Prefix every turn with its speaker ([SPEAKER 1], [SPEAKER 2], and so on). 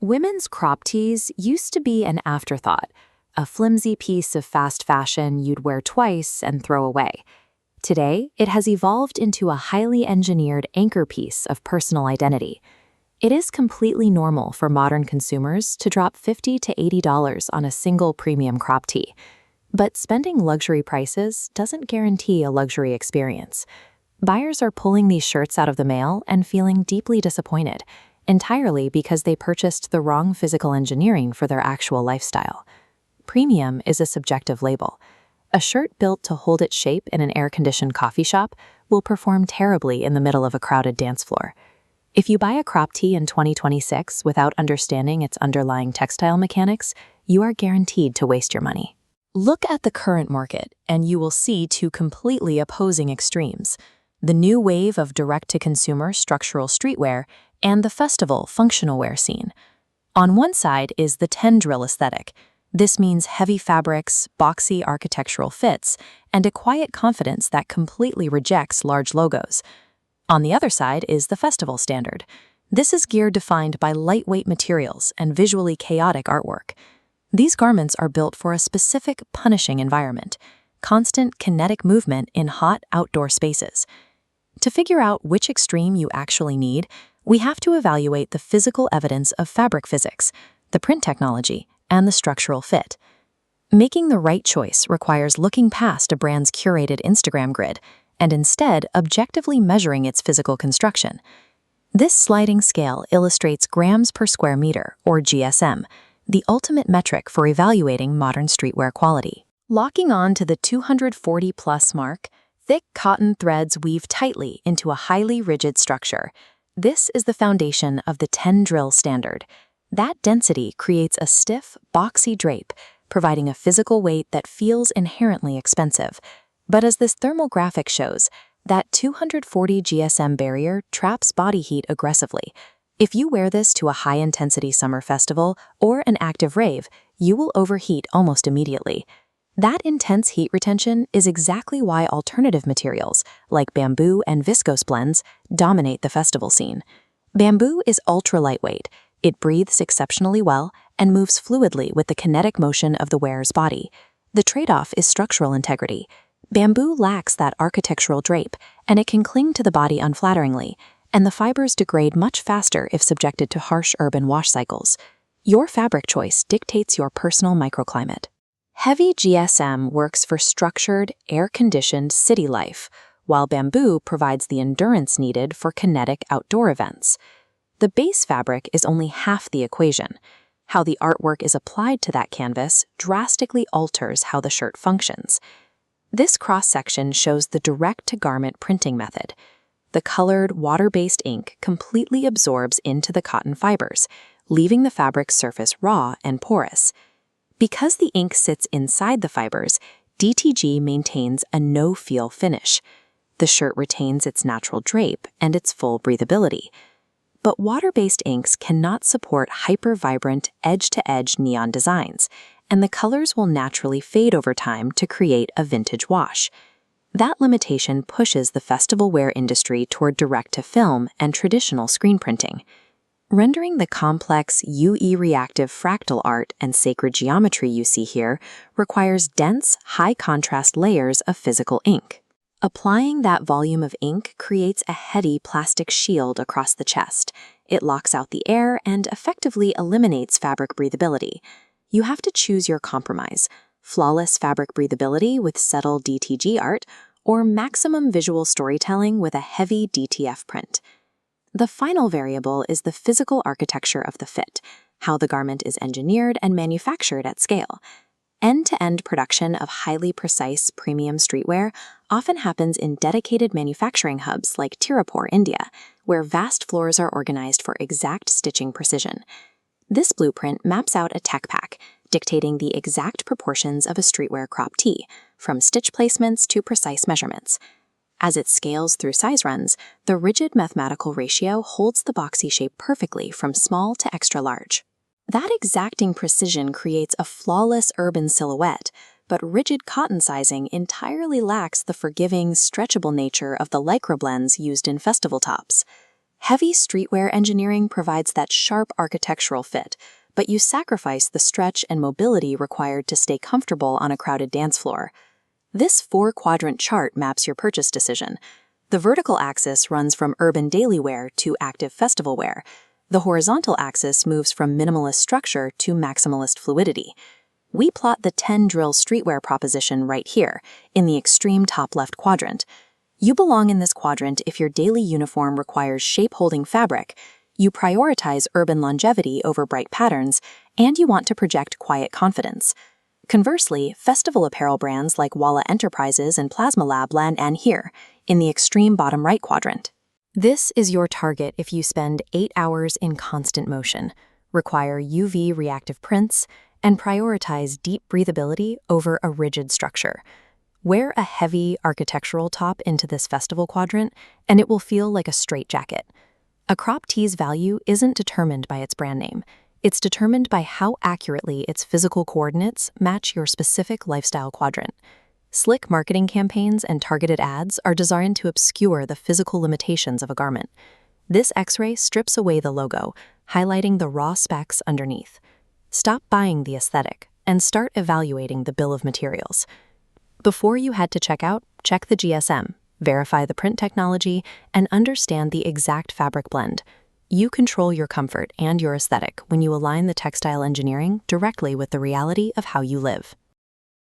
[SPEAKER 1] Women's crop tees used to be an afterthought, a flimsy piece of fast fashion you'd wear twice and throw away. Today, it has evolved into a highly engineered anchor piece of personal identity. It is completely normal for modern consumers to drop $50 to $80 on a single premium crop tee. But spending luxury prices doesn't guarantee a luxury experience. Buyers are pulling these shirts out of the mail and feeling deeply disappointed, entirely because they purchased the wrong physical engineering for their actual lifestyle. Premium is a subjective label. A shirt built to hold its shape in an air-conditioned coffee shop will perform terribly in the middle of a crowded dance floor. If you buy a crop tee in 2026 without understanding its underlying textile mechanics, you are guaranteed to waste your money. Look at the current market, and you will see two completely opposing extremes: the new wave of direct-to-consumer structural streetwear and the festival functional wear scene. On one side is the 10-drill aesthetic. This means heavy fabrics, boxy architectural fits, and a quiet confidence that completely rejects large logos. On the other side is the festival standard. This is gear defined by lightweight materials and visually chaotic artwork. These garments are built for a specific punishing environment: constant kinetic movement in hot outdoor spaces. To figure out which extreme you actually need, we have to evaluate the physical evidence of fabric physics, the print technology, and the structural fit. Making the right choice requires looking past a brand's curated Instagram grid and instead objectively measuring its physical construction. This sliding scale illustrates grams per square meter, or GSM, the ultimate metric for evaluating modern streetwear quality. Locking on to the 240-plus mark, thick cotton threads weave tightly into a highly rigid structure. This is the foundation of the 10-drill standard. That density creates a stiff, boxy drape, providing a physical weight that feels inherently expensive. But as this thermal graphic shows, that 240 GSM barrier traps body heat aggressively. If you wear this to a high-intensity summer festival or an active rave, you will overheat almost immediately. That intense heat retention is exactly why alternative materials, like bamboo and viscose blends, dominate the festival scene. Bamboo is ultra-lightweight. It breathes exceptionally well and moves fluidly with the kinetic motion of the wearer's body. The trade-off is structural integrity. Bamboo lacks that architectural drape, and it can cling to the body unflatteringly, and the fibers degrade much faster if subjected to harsh urban wash cycles. Your fabric choice dictates your personal microclimate. Heavy GSM works for structured, air-conditioned city life, while bamboo provides the endurance needed for kinetic outdoor events. The base fabric is only half the equation. How the artwork is applied to that canvas drastically alters how the shirt functions. This cross-section shows the direct-to-garment printing method. The colored, water-based ink completely absorbs into the cotton fibers, leaving the fabric's surface raw and porous. Because the ink sits inside the fibers, DTG maintains a no-feel finish. The shirt retains its natural drape and its full breathability. But water-based inks cannot support hyper-vibrant, edge-to-edge neon designs, and the colors will naturally fade over time to create a vintage wash. That limitation pushes the festival wear industry toward direct-to-film and traditional screen printing. Rendering the complex UE-reactive fractal art and sacred geometry you see here requires dense, high-contrast layers of physical ink. Applying that volume of ink creates a heady plastic shield across the chest. It locks out the air and effectively eliminates fabric breathability. You have to choose your compromise: flawless fabric breathability with subtle DTG art, or maximum visual storytelling with a heavy DTF print. The final variable is the physical architecture of the fit, how the garment is engineered and manufactured at scale. End-to-end production of highly precise premium streetwear often happens in dedicated manufacturing hubs like Tirupur, India, where vast floors are organized for exact stitching precision. This blueprint maps out a tech pack, dictating the exact proportions of a streetwear crop tee, from stitch placements to precise measurements. As it scales through size runs, the rigid mathematical ratio holds the boxy shape perfectly from small to extra large. That exacting precision creates a flawless urban silhouette, but rigid cotton sizing entirely lacks the forgiving, stretchable nature of the lycra blends used in festival tops. Heavy streetwear engineering provides that sharp architectural fit, but you sacrifice the stretch and mobility required to stay comfortable on a crowded dance floor. This four-quadrant chart maps your purchase decision. The vertical axis runs from urban daily wear to active festival wear. The horizontal axis moves from minimalist structure to maximalist fluidity. We plot the 10-drill streetwear proposition right here, in the extreme top left quadrant. You belong in this quadrant if your daily uniform requires shape-holding fabric, you prioritize urban longevity over bright patterns, and you want to project quiet confidence. Conversely, festival apparel brands like Walla Enterprises and Plasma Lab land here, in the extreme bottom right quadrant. This is your target if you spend 8 hours in constant motion, require UV reactive prints, and prioritize deep breathability over a rigid structure. Wear a heavy architectural top into this festival quadrant, and it will feel like a straitjacket. A crop tee's value isn't determined by its brand name. It's determined by how accurately its physical coordinates match your specific lifestyle quadrant. Slick marketing campaigns and targeted ads are designed to obscure the physical limitations of a garment. This X-ray strips away the logo, highlighting the raw specs underneath. Stop buying the aesthetic and start evaluating the bill of materials. Before you head to checkout, check the GSM, verify the print technology, and understand the exact fabric blend. You control your comfort and your aesthetic when you align the textile engineering directly with the reality of how you live.